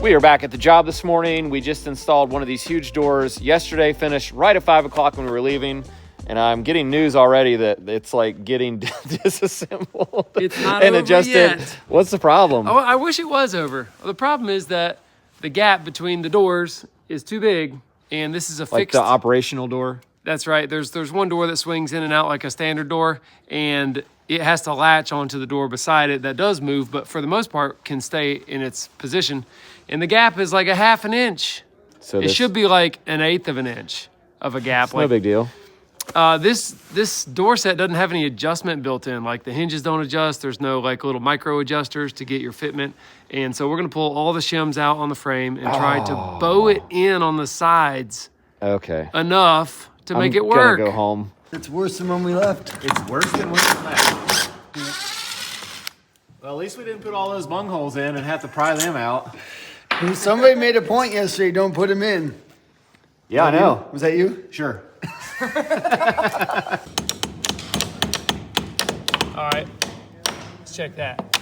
We are back at the job this morning. We just installed one of these huge doors yesterday, finished right at 5 o'clock when we were leaving. And I'm getting news already that it's like getting disassembled it's not and over adjusted. Yet. What's the problem? Oh, I wish it was over. The problem is that the gap between the doors is too big, and this is a Like fixed. the operational door? That's right. There's one door that swings in and out like a standard door, and it has to latch onto the door beside it that does move, but for the most part can stay in its position. And the gap is like a half an inch. So it should be like an eighth of an inch of a gap. No big deal. This door set doesn't have any adjustment built in. Like the hinges don't adjust. There's no like little micro adjusters to get your fitment. And so we're gonna pull all the shims out on the frame and try to bow it in on the sides. Okay. Enough to make it work. I'm gonna go home. It's worse than when we left. It's worse than when we left. Well, at least we didn't put all those bungholes in and have to pry them out. Somebody made a point yesterday, don't put them in. Yeah, I know. Was that you? Sure. All right, let's check that.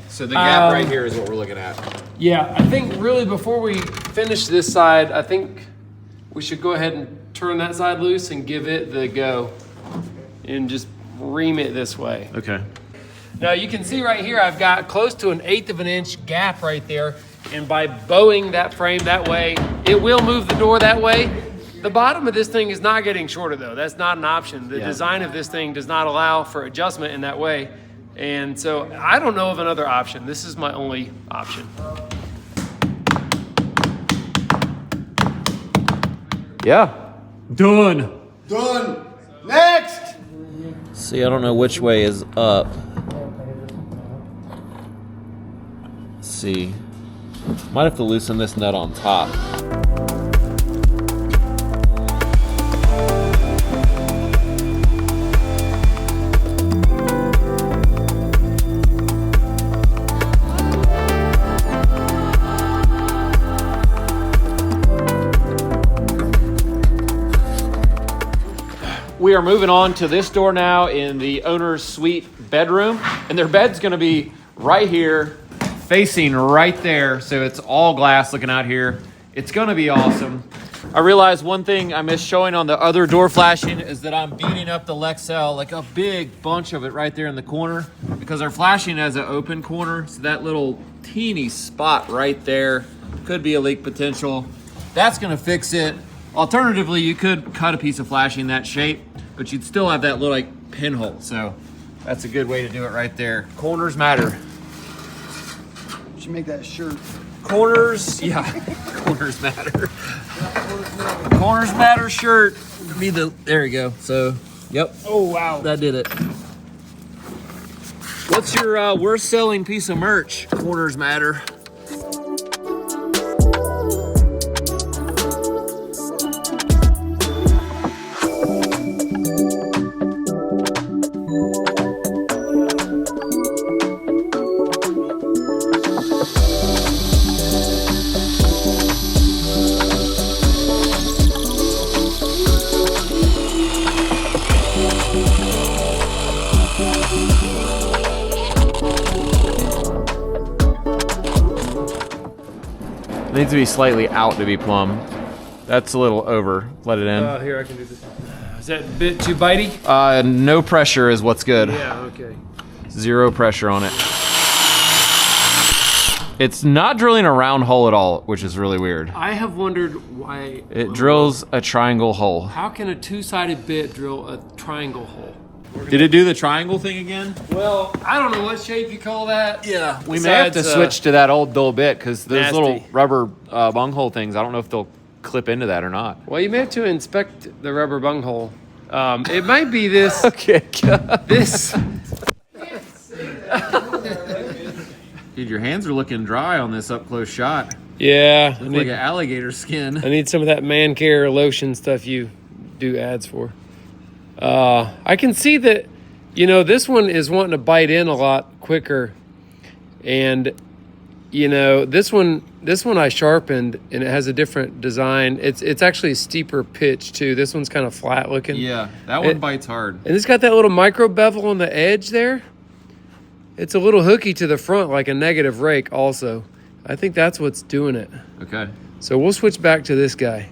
So the gap right here is what we're looking at. Yeah, I think really before we finish this side, I think we should go ahead and turn that side loose and give it the go and just ream it this way. Okay. Now you can see right here, I've got close to an eighth of an inch gap right there. And by bowing that frame that way, it will move the door that way. The bottom of this thing is not getting shorter though. That's not an option. The design of this thing does not allow for adjustment in that way. And so I don't know of another option. This is my only option. Yeah. Done. Done. Next. See, I don't know which way is up. Let's see. Might have to loosen this nut on top. We are moving on to this door now in the owner's suite bedroom, and their bed's gonna be right here, facing right there, so it's all glass looking out here. It's gonna be awesome. I realized one thing I missed showing on the other door flashing is that I'm beating up the Lexel, like a big bunch of it right there in the corner, because our flashing has an open corner, so that little teeny spot right there could be a leak potential. That's gonna fix it. Alternatively, you could cut a piece of flashing that shape, but you'd still have that little like pinhole. So that's a good way to do it right there. Corners matter. You should make that a shirt. Corners, yeah, corners matter. Corners matter shirt. Be the, there you go. So, yep. Oh, wow. That did it. What's your worst selling piece of merch? Corners matter. Needs to be slightly out to be plumb. That's a little over. Let it in. Here, I can do this. Is that a bit too bitey? No pressure is what's good. Yeah, okay. Zero pressure on it. It's not drilling a round hole at all, which is really weird. I have wondered why. It drills a triangle hole. How can a two-sided bit drill a triangle hole? Did it do the triangle thing again? Well, I don't know what shape you call that. Yeah, we may have to switch to that old dull bit because those nasty. little rubber bunghole things, I don't know if they'll clip into that or not. Well, you may have to inspect the rubber bunghole. It might be this. Okay. This. Dude, your hands are looking dry on this up close shot. Yeah. Looks like an alligator skin. I need some of that man care lotion stuff you do ads for. I can see that, you know, this one is wanting to bite in a lot quicker. And, you know, this one I sharpened and it has a different design. It's actually a steeper pitch too. This one's kind of flat looking. Yeah, that one bites hard. And it's got that little micro bevel on the edge there. It's a little hooky to the front, like a negative rake also. I think that's what's doing it. Okay. So we'll switch back to this guy.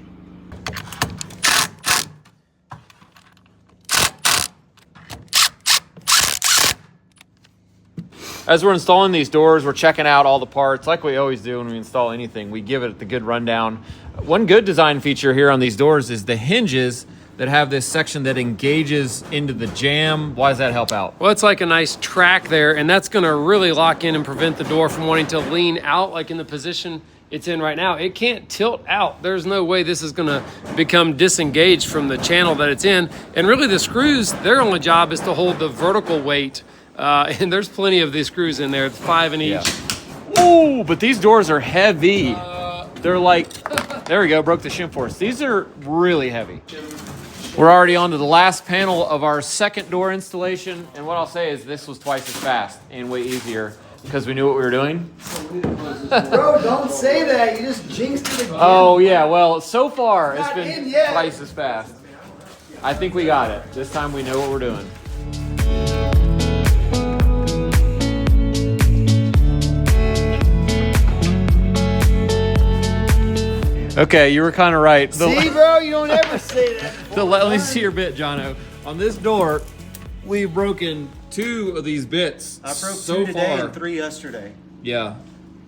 As we're installing these doors, we're checking out all the parts like we always do when we install anything. We give it the good rundown. One good design feature here on these doors is the hinges that have this section that engages into the jamb. Why does that help out? Well, it's like a nice track there, and that's gonna really lock in and prevent the door from wanting to lean out like in the position it's in right now. It can't tilt out. There's no way this is gonna become disengaged from the channel that it's in. And really the screws, their only job is to hold the vertical weight. And there's plenty of these screws in there, 5 in each. Yeah. Ooh, but these doors are heavy. They're like, there we go, broke the shim force. These are really heavy. We're already on to the last panel of our second door installation. And what I'll say is this was twice as fast and way easier because we knew what we were doing. Bro, don't say that. You just jinxed it again. Oh yeah, well, so far it's Not been in yet. twice as fast. I think we got it. This time we know what we're doing. Okay, you were kind of right. See, bro, you don't ever say that. Let me see your bit, Jono. On this door, we've broken 2 of these bits. I broke so 2 today far. and 3 yesterday. Yeah,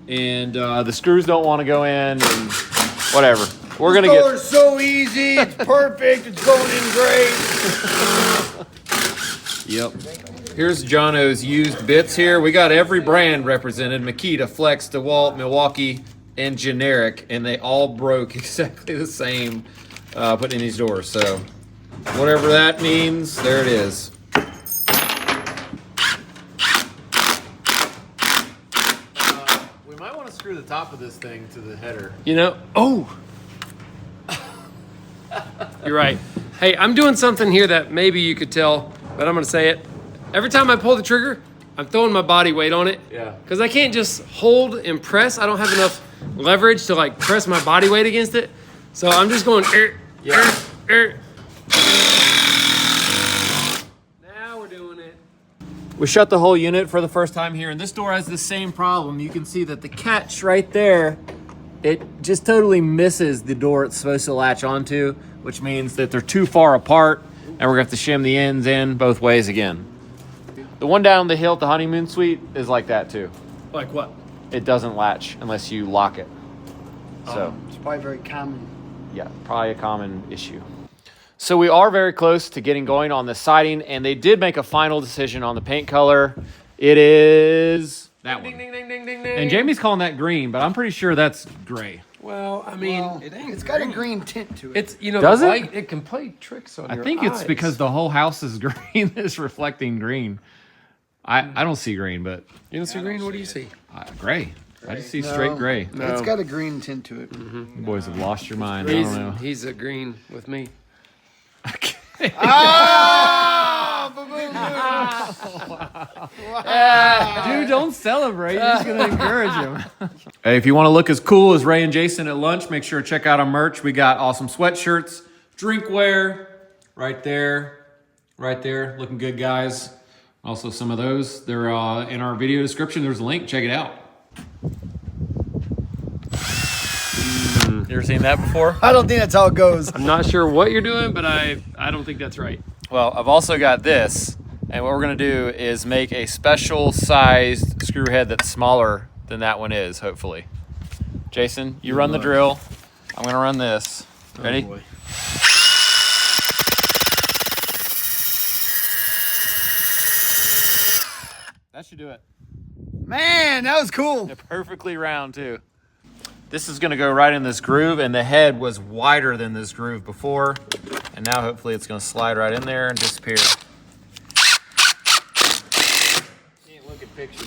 and the screws don't want to go in, and whatever. We're gonna This get. door's so easy. It's perfect. It's going in great. Yep. Here's Jono's used bits here. We got every brand represented: Makita, Flex, DeWalt, Milwaukee, and generic, and they all broke exactly the same putting in these doors. So whatever that means, there it is. We might want to screw the top of this thing to the header. You know, you're right. Hey, I'm doing something here that maybe you could tell, but I'm gonna say it. Every time I pull the trigger, I'm throwing my body weight on it. Yeah. Because I can't just hold and press. I don't have enough leverage to like press my body weight against it. So I'm just going, Now we're doing it. We shut the whole unit for the first time here, and this door has the same problem. You can see that the catch right there, it just totally misses the door it's supposed to latch onto, which means that they're too far apart, and we're gonna have to shim the ends in both ways again. The one down the hill at the honeymoon suite is like that too. Like what? It doesn't latch unless you lock it. So, It's probably very common. yeah, probably a common issue. So we are very close to getting going on the siding, and they did make a final decision on the paint color. It is that Ding, one. ding, ding, ding, ding, ding. And Jamie's calling that green, but I'm pretty sure that's gray. Well, I mean, Well, it's got a green tint to it. it's, you know, Does the it? light, it can play tricks on I your think it's eyes. because the whole house is green that's reflecting green. I don't see green, but You don't see green? What do you see? gray. I just see straight gray. No, it's got a green tint to it. You boys have lost your mind. I don't know. He's a green with me. Ah! Dude, don't celebrate. You're just going to encourage him. Hey, if you want to look as cool as Ray and Jason at lunch, make sure to check out our merch. We got awesome sweatshirts, drinkware, right there, looking good, guys. Also, some of those, they're in our video description. There's a link. Check it out. You ever seen that before? I don't think that's how it goes. I'm not sure what you're doing, but I don't think that's right. Well, I've also got this, and what we're gonna do is make a special sized screw head that's smaller than that one is, hopefully. Jason, you run the drill. I'm gonna run this. Ready? boy. That should do it. Man, that was cool. They're perfectly round too. This is gonna go right in this groove, and the head was wider than this groove before, and now hopefully it's gonna slide right in there and disappear.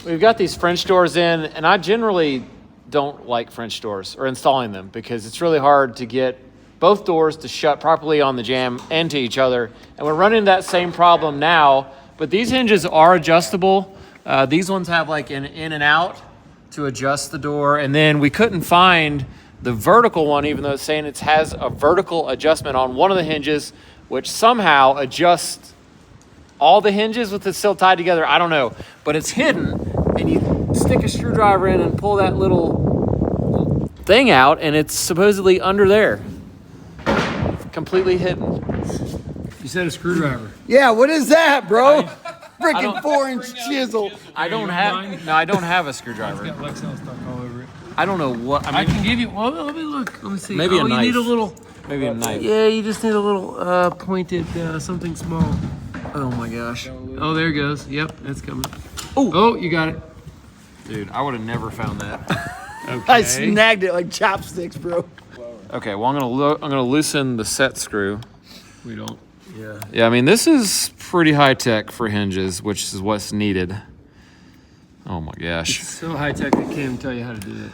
We've got these French doors in, and I generally don't like French doors or installing them because it's really hard to get both doors to shut properly on the jamb and to each other. And we're running that same problem now, but these hinges are adjustable. These ones have like an in and out to adjust the door. And then we couldn't find the vertical one, even though it's saying it has a vertical adjustment on one of the hinges, which somehow adjusts all the hinges with it still tied together. I don't know, but it's hidden, and you stick a screwdriver in and pull that little thing out, and it's supposedly under there. Completely hidden. You said a screwdriver. Yeah, what is that, bro? don't- Freaking 4-inch chisel. I don't mine? have. No, I don't have a It's screwdriver. got Lexel stuck all over it. I don't know what. I can give you. Well, let me look. Let me see. Maybe a You need a knife. little. Maybe a knife. Yeah, you just need a little pointed something small. Oh my gosh, Oh, there it goes. Yep, it's coming. Ooh. Oh, you got it. dude, I would have never found that. Okay. I snagged it like chopsticks, bro. Okay, well I'm gonna loosen the set screw. We don't. Yeah. Yeah, I mean this is pretty high tech for hinges, which is what's needed. Oh my gosh. So high tech, I can't even tell you how to do it.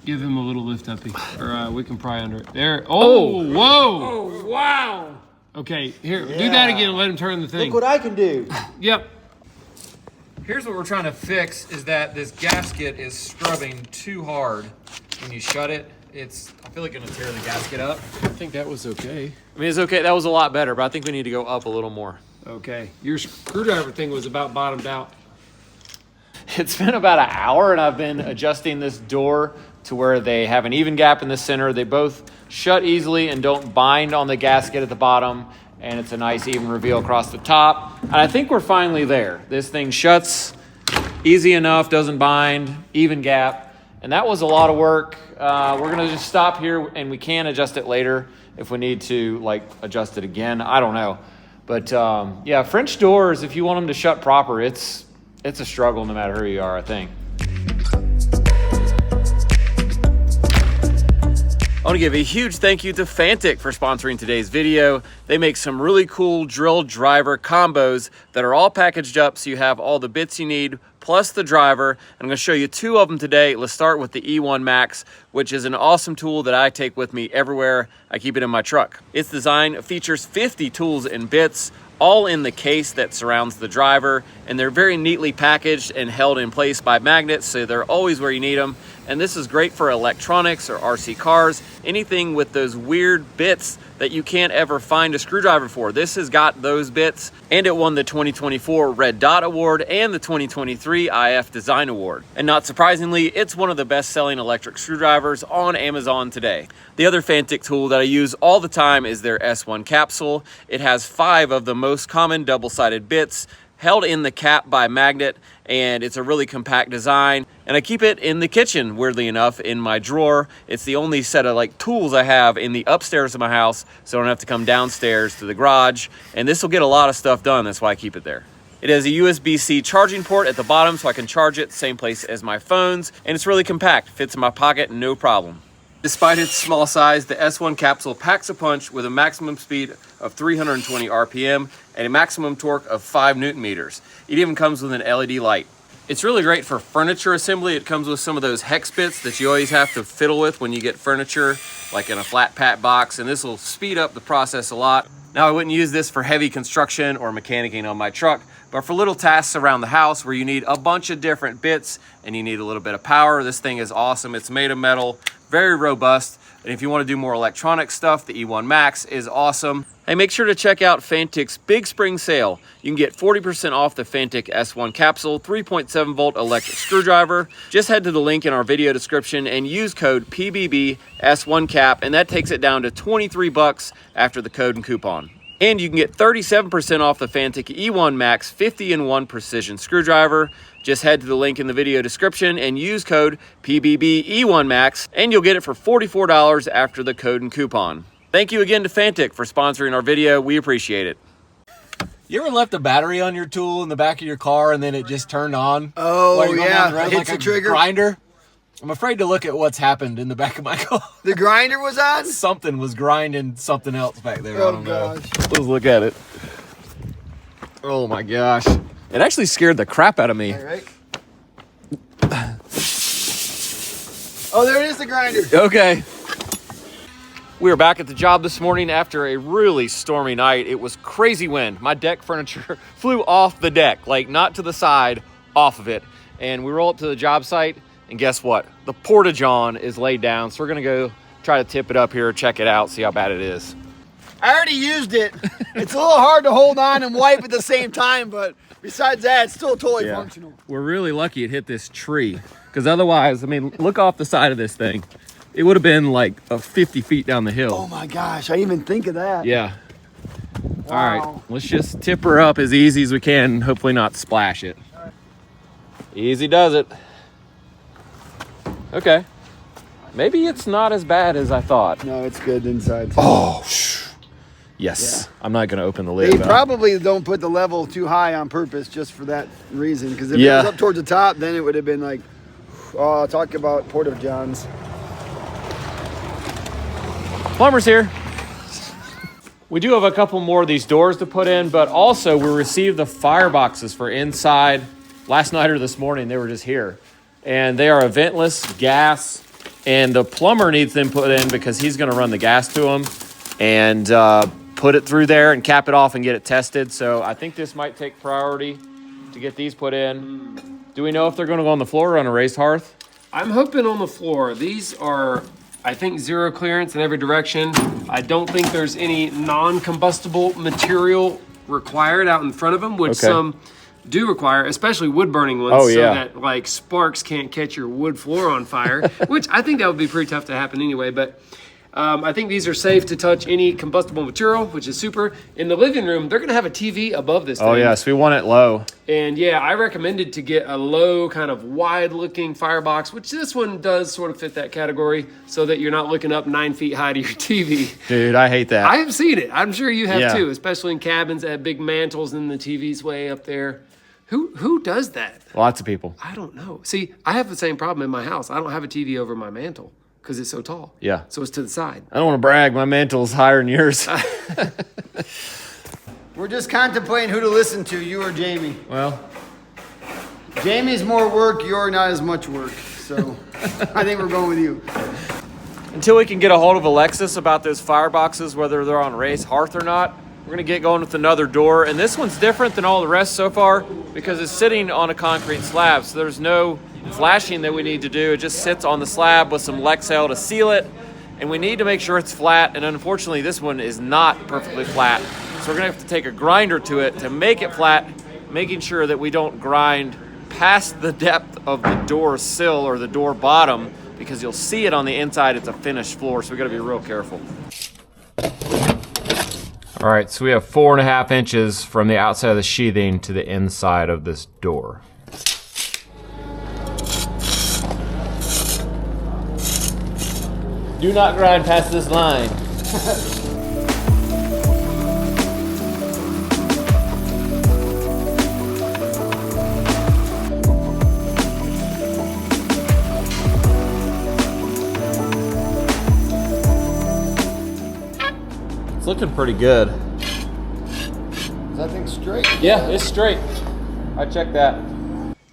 Give him a little lift uppy, or we can pry under it. There. Oh, whoa. Oh, wow. Okay, here, do that again. Let him turn the thing. Look what I can do. Yep. Here's what we're trying to fix is that this gasket is scrubbing too hard. When you shut it, I feel like gonna tear the gasket up. I think that was okay. I mean, it's okay. That was a lot better, but I think we need to go up a little more. Okay. Your screwdriver thing was about bottomed out. It's been about an hour, and I've been adjusting this door to where they have an even gap in the center. They both shut easily and don't bind on the gasket at the bottom, and it's a nice even reveal across the top. And I think we're finally there. This thing shuts easy enough, doesn't bind, even gap, and that was a lot of work. We're gonna just stop here, and we can adjust it later if we need to, like, adjust it again. I don't know. But yeah, French doors, if you want them to shut proper, it's a struggle no matter who you are, I think. I want to give a huge thank you to Fanttik for sponsoring today's video. They make some really cool drill driver combos that are all packaged up so you have all the bits you need plus the driver. I'm going to show you two of them today. Let's start with the E1 Max, which is an awesome tool that I take with me everywhere. I keep it in my truck. Its design features 50 tools and bits, all in the case that surrounds the driver, and they're very neatly packaged and held in place by magnets, so they're always where you need them. And this is great for electronics or RC cars, anything with those weird bits that you can't ever find a screwdriver for. This has got those bits, and it won the 2024 Red Dot Award and the 2023 IF Design Award. And not surprisingly, it's one of the best-selling electric screwdrivers on Amazon today. The other Fanttik tool that I use all the time is their S1 Capsule. It has 5 of the most common double-sided bits held in the cap by magnet, and it's a really compact design. And I keep it in the kitchen, weirdly enough, in my drawer. It's the only set of tools I have in the upstairs of my house, so I don't have to come downstairs to the garage. And this will get a lot of stuff done. That's why I keep it there. It has a USB-C charging port at the bottom, so I can charge it same place as my phones. And it's really compact, fits in my pocket, no problem. Despite its small size, the S1 Capsule packs a punch with a maximum speed of 320 RPM and a maximum torque of 5 Newton meters. It even comes with an LED light. It's really great for furniture assembly. It comes with some of those hex bits that you always have to fiddle with when you get furniture, like in a flat pack box, and this will speed up the process a lot. Now, I wouldn't use this for heavy construction or mechanicking on my truck, but for little tasks around the house where you need a bunch of different bits and you need a little bit of power, this thing is awesome. It's made of metal, very robust. And if you want to do more electronic stuff, the E1 Max is awesome. Hey, make sure to check out Fantik's Big Spring Sale. You can get 40% off the Fanttik S1 Capsule 3.7 volt electric screwdriver. Just head to the link in our video description and use code PBBS1CAP, and that takes it down to $23 after the code and coupon. And you can get 37% off the Fanttik E1 Max 50-in-1 precision screwdriver. Just head to the link in the video description and use code PBBE1MAX, and you'll get it for $44 after the code and coupon. Thank you again to Fanttik for sponsoring our video. We appreciate it. You ever left a battery on your tool in the back of your car and then it just turned on? Oh, while you're going yeah, down the road, hits like the trigger. Grinder. I'm afraid to look at what's happened in the back of my car. The grinder was on? Something was grinding something else back there. I Oh, don't know. gosh. Let's look at it. Oh my gosh. It actually scared the crap out of me. All right. Oh, there it is, the grinder. Okay. We were back at the job this morning after a really stormy night. It was crazy wind. My deck furniture flew off the deck, like not to the side, off of it. And we roll up to the job site, and guess what? The porta-john is laid down, so we're gonna go try to tip it up here, check it out, see how bad it is. I already used it. It's a little hard to hold on and wipe at the same time, but besides that, it's still totally functional. We're really lucky it hit this tree, because otherwise, I mean, look off the side of this thing. It would have been like 50 feet down the hill. Oh my gosh, I didn't even think of that. Yeah. Wow. All right, let's just tip her up as easy as we can and hopefully not splash it. Easy does it. Okay. Maybe it's not as bad as I thought. No, it's good inside. Oh, yes. Yeah. I'm not going to open the lid. They probably don't put the level too high on purpose just for that reason. Because if it was up towards the top, then it would have been like, oh, talk about Porta Johns. Plumber's here. We do have a couple more of these doors to put in, but also we received the fireboxes for inside. Last night or this morning, they were just here. And they are a ventless gas, and the plumber needs them put in because he's going to run the gas to them and put it through there and cap it off and get it tested. So I think this might take priority to get these put in. Do we know if they're going to go on the floor or on a raised hearth? I'm hoping on the floor. These are, I think, zero clearance in every direction. I don't think there's any non-combustible material required out in front of them, which some do require, especially wood burning ones, so that like sparks can't catch your wood floor on fire, which I think that would be pretty tough to happen anyway. But I think these are safe to touch any combustible material, which is super. In the living room, they're going to have a TV above this thing. Oh, yes. We want it low. And, yeah, I recommended to get a low, kind of wide-looking firebox, which this one does sort of fit that category, so that you're not looking up 9 feet high to your TV. Dude, I hate that. I have seen it. I'm sure you have, too, especially in cabins that have big mantles and the TV's way up there. Who does that? Lots of people. I don't know. See, I have the same problem in my house. I don't have a TV over my mantle because it's so tall. Yeah. So it's to the side. I don't want to brag. My mantle's higher than yours. We're just contemplating who to listen to, you or Jamie. Well, Jamie's more work, you're not as much work. So I think we're going with you. until we can get a hold of Alexis about those fireboxes, whether they're on raised hearth or not, we're going to get going with another door. And this one's different than all the rest so far because it's sitting on a concrete slab. So there's no flashing that we need to do. It just sits on the slab with some Lexel to seal it. And we need to make sure it's flat. And unfortunately, this one is not perfectly flat. So we're going to have to take a grinder to it to make it flat, making sure that we don't grind past the depth of the door sill or the door bottom, because you'll see it on the inside. It's a finished floor. So we got to be real careful. All right, so we have 4.5 inches from the outside of the sheathing to the inside of this door. Do not grind past this line. It's looking pretty good. Is that thing straight? Yeah, it's straight. I checked that.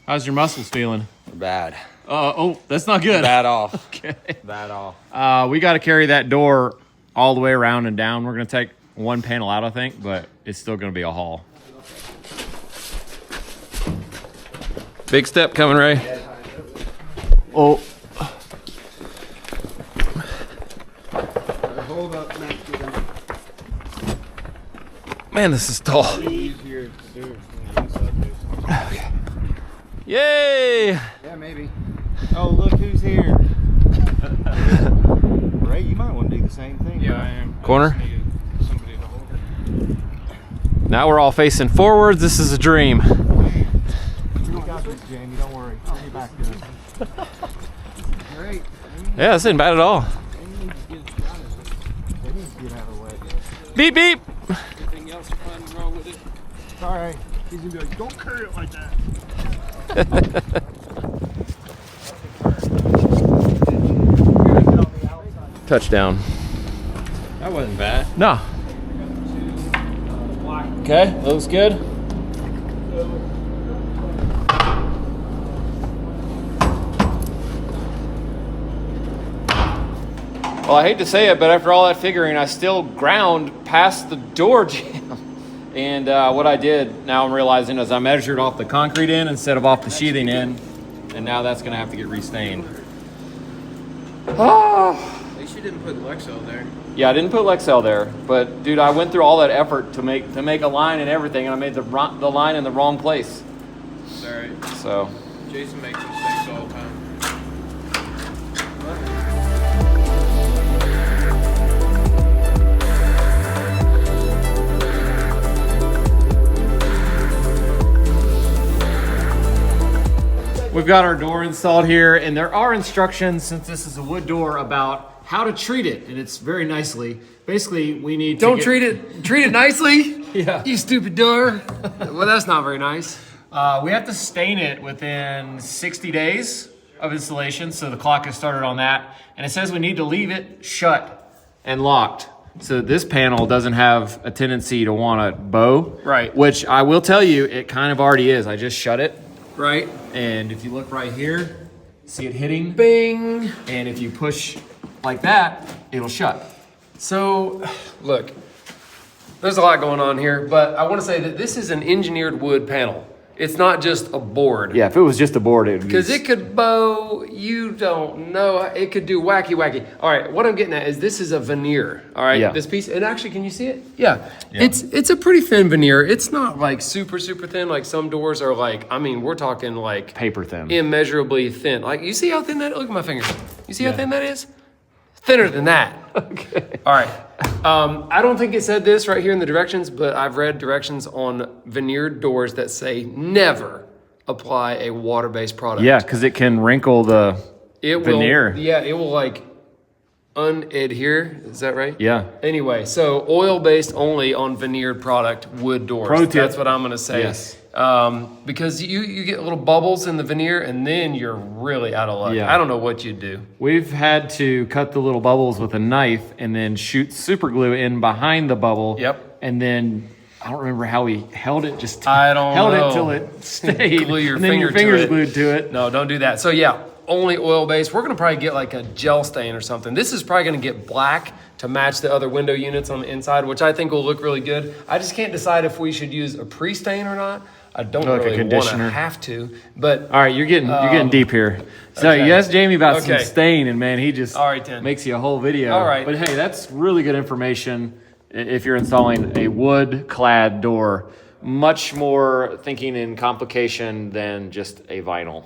How's your muscles feeling? Bad. Oh, that's not good. Bad off. Okay. Bad off. We got to carry that door all the way around and down. We're going to take one panel out, I think, but it's still going to be a haul. Big step coming, Ray. Oh. Hold up, Matt. Man, this is tall. Okay. Yay! Yeah, maybe. Oh, look who's here. Ray, you might want to do the same thing. Yeah, I am. Corner. I just need somebody to hold it. Now we're all facing forwards. This is a dream. You got this, Jamie. Don't worry. I'll be back to it. Great. Yeah, this isn't bad at all. They need to get out of the way. Beep, beep. Anything else fun wrong with it? Sorry. He's going to be like, don't carry it like that. Touchdown. That wasn't bad. No. Okay, looks good. Well, I hate to say it, but after all that figuring, I still ground past the door jamb. And what I did, now I'm realizing, is I measured off the concrete end instead of off the sheathing end. And now that's going to have to get restained. Oh. At least you didn't put Lexel there. Yeah, I didn't put Lexel there, but dude, I went through all that effort to make a line and everything, and I made the line in the wrong place. Sorry. So Jason makes mistakes all the time. we've got our door installed here, and there are instructions, since this is a wood door, about how to treat it, and it's very nicely. Basically, we need to treat it nicely. Yeah. You stupid door. Well, that's not very nice. We have to stain it within 60 days of installation, so the clock is started on that. And it says we need to leave it shut and locked, so this panel doesn't have a tendency to want to bow. Right. Which I will tell you, it kind of already is. I just shut it. Right. And if you look right here, see it hitting? Bing. And if you push like that, it'll shut. So, look, there's a lot going on here, but I want to say that this is an engineered wood panel. It's not just a board. Yeah, if it was just a board, it would be... Because it could bow, you don't know. It could do wacky. All right, what I'm getting at is this is a veneer, all right? Yeah. This piece, and actually, can you see it? Yeah. It's a pretty thin veneer. It's not like super thin, like some doors are like, I mean, we're talking like... paper thin. Immeasurably thin. Like, you see how thin that, look at my finger. You see how thin that is? Thinner than that. Okay. All right. I don't think it said this right here in the directions, but I've read directions on veneered doors that say never apply a water-based product. Yeah, because it can wrinkle the veneer. It will like unadhere. Is that right? Yeah. Anyway, so oil-based only on veneered product wood doors. Pro tip. That's what I'm going to say. Yes. Because you get little bubbles in the veneer, and then you're really out of luck. Yeah. I don't know what you'd do. We've had to cut the little bubbles with a knife and then shoot super glue in behind the bubble. Yep. And then I don't remember how we held it. Just I don't held know. it till it stayed. Glue your and then finger your fingers to it. glued to it. No, don't do that. So yeah, only oil-based. We're gonna probably get like a gel stain or something. This is probably gonna get black to match the other window units on the inside, which I think will look really good. I just can't decide if we should use a pre-stain or not. I don't Like a really want conditioner. to have to, but All right, you're getting deep here. So okay. you asked Jamie about some Okay. stain, and man, he just All right, then. makes you a whole video. All right. But hey, that's really good information if you're installing a wood-clad door. Much more thinking in complication than just a vinyl.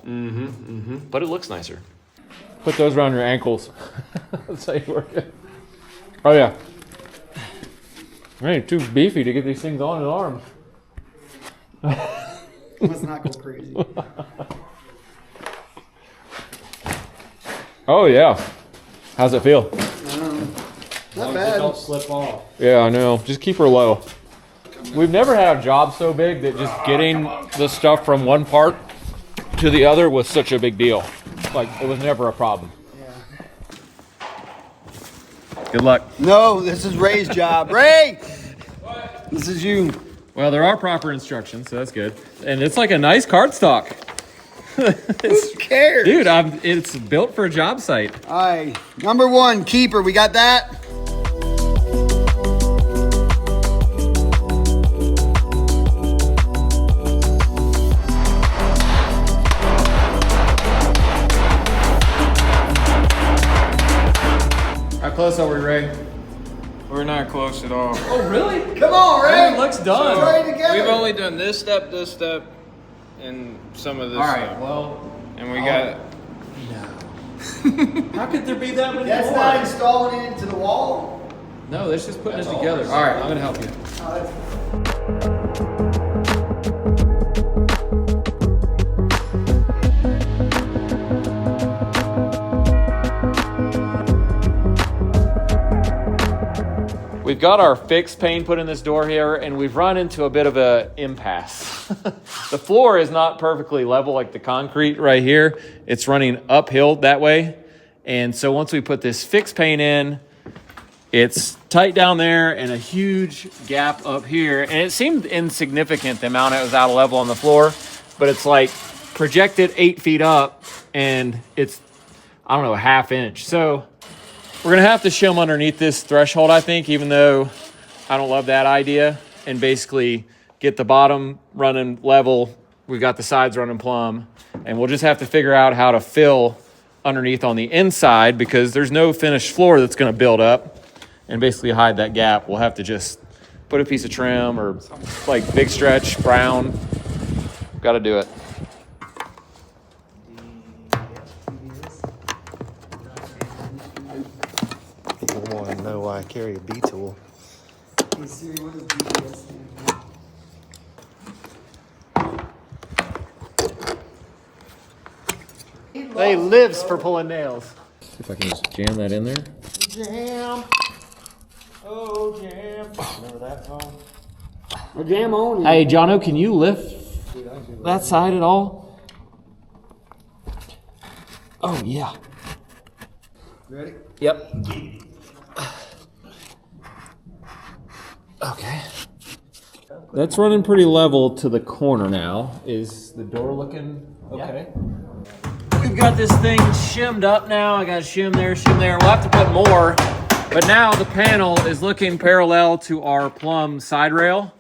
But it looks nicer. Put those around your ankles. That's how you work it. Oh yeah. Man, you're too beefy to get these things on in arms. Let's not go crazy. Oh yeah. How's it feel? Not bad. Don't slip off. Yeah, I know. Just keep her low. We've never had a job so big that just getting the stuff from one part to the other was such a big deal. Like, it was never a problem. Good luck. No, this is Ray's job. Ray! This is you. Well, there are proper instructions, so that's good. And it's like a nice cardstock. Who cares? Dude, it's built for a job site. All right, number one, keeper. We got that? How close are we, Ray? We're not close at all. Oh, really? Come on, Ray. It looks done. Let's try it together. We've only done this step, and some of this All right, step. well, And we got... how could there be that many That's more? not installing it into the wall. No, that's just putting it together. All right, I'm going to help you. We've got our fixed pane put in this door here, and we've run into a bit of an impasse. The floor is not perfectly level like the concrete right here. It's running uphill that way. And so once we put this fixed pane in, it's tight down there and a huge gap up here. And it seemed insignificant, the amount it was out of level on the floor, but it's like projected 8 feet up, and it's, I don't know, a ½ inch. So we're going to have to shim underneath this threshold, I think, even though I don't love that idea, and basically get the bottom running level. We've got the sides running plumb, and we'll just have to figure out how to fill underneath on the inside because there's no finished floor that's going to build up and basically hide that gap. We'll have to just put a piece of trim or like big stretch, brown. Got to do it. People want to know why I carry a B tool. Hey Siri, what does BBS stand for? They lives for pulling nails. See if I can just jam that in there. Jam. Oh, jam. Remember that song? Well, jam on. Hey, Jono, can you lift that side at all? Oh, yeah. Ready? Yep. Okay. That's running pretty level to the corner now. Is the door looking okay? We've got this thing shimmed up now. I got shim there, shim there. We'll have to put more. But now the panel is looking parallel to our plumb side rail.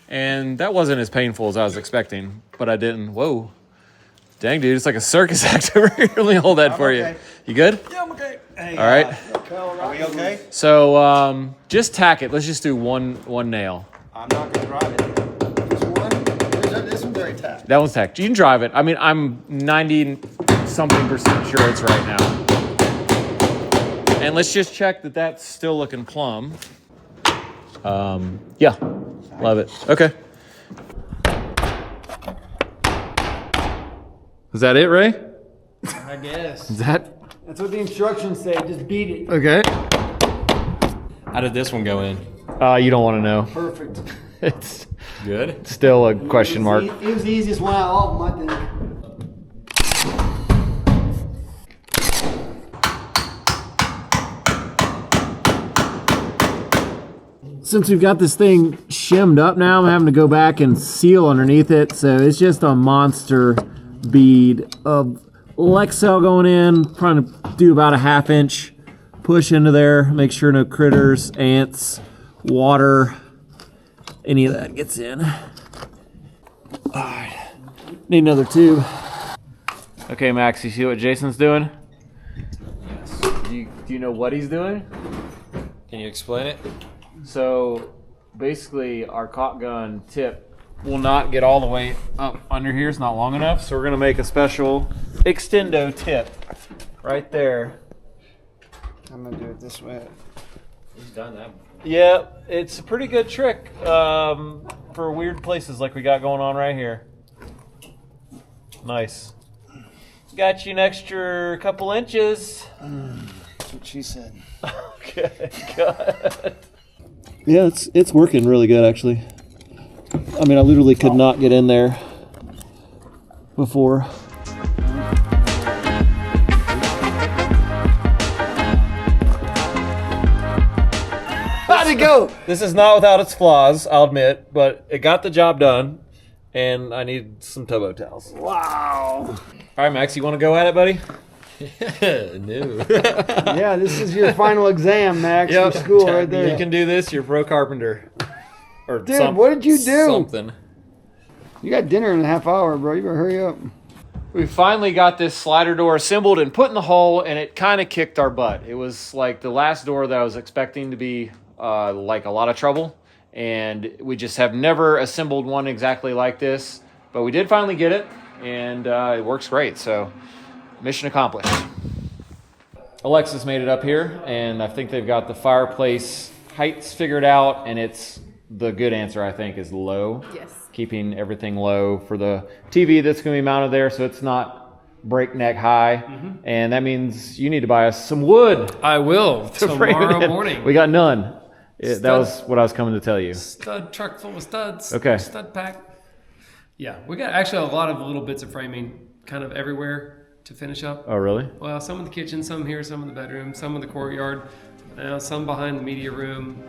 And that wasn't as painful as I was expecting. But I didn't. Whoa. Dang, dude, it's like a circus act over here. Let me hold that for okay. you. You good? Yeah, I'm okay. Hey, All right. Are we okay? So just tack it. Let's just do one nail. I'm not going to drive it. This one, this one's already tapped. That one's tacked. You can drive it. I mean, I'm 90-something% sure it's right now. And let's just check that that's still looking plumb. Yeah, love it. Okay. Is that it, Ray? I guess. Is that That's what the instructions say. Just beat it. okay? How did this one go in? You don't want to know. Perfect. It's Good. still a question mark. It was the easiest one out of all of them, I think. Since we've got this thing shimmed up now, I'm having to go back and seal underneath it. So it's just a monster bead of Lexel going in, trying to do about a 1/2 inch push into there, make sure no critters, ants, water, any of that gets in. All right, need another tube. Okay, Max, you see what Jason's doing? Yes. Do you know what he's doing? Can you explain it? So basically our caulk gun tip will not get all the way up under here. It's not long enough. So we're going to make a special extendo tip right there. I'm going to do it this way. He's done that. Yeah, it's a pretty good trick for weird places like we got going on right here. Nice. Got you an extra couple inches. That's what she said. Okay, good. Yeah, it's working really good actually. I mean, I literally could not get in there before. How'd it go? This is not without its flaws, I'll admit, but it got the job done, and I need some Tobo towels. Wow. All right, Max, you want to go at it, buddy? No. Yeah, this is your final exam, Max, Yep. for school right there. You can do this. You're pro carpenter. Or Dude, what did you do? Something. You got dinner in a half hour, bro. You better hurry up. We finally got this slider door assembled and put in the hole, and it kind of kicked our butt. It was like the last door that I was expecting to be like a lot of trouble, and we just have never assembled one exactly like this, but we did finally get it, and it works great, so mission accomplished. Alexis made it up here, and I think they've got the fireplace heights figured out, and it's the good answer, I think, is low. Yes. Keeping everything low for the TV that's going to be mounted there, so it's not breakneck high. And that means you need to buy us some wood. I will to frame it tomorrow in. morning. We got none. That was what I was coming to tell you. Stud truck full of studs. Okay. Stud pack. Yeah, we got actually a lot of little bits of framing kind of everywhere to finish up. Oh, really? Well, some in the kitchen, some here, some in the bedroom, some in the courtyard, some behind the media room.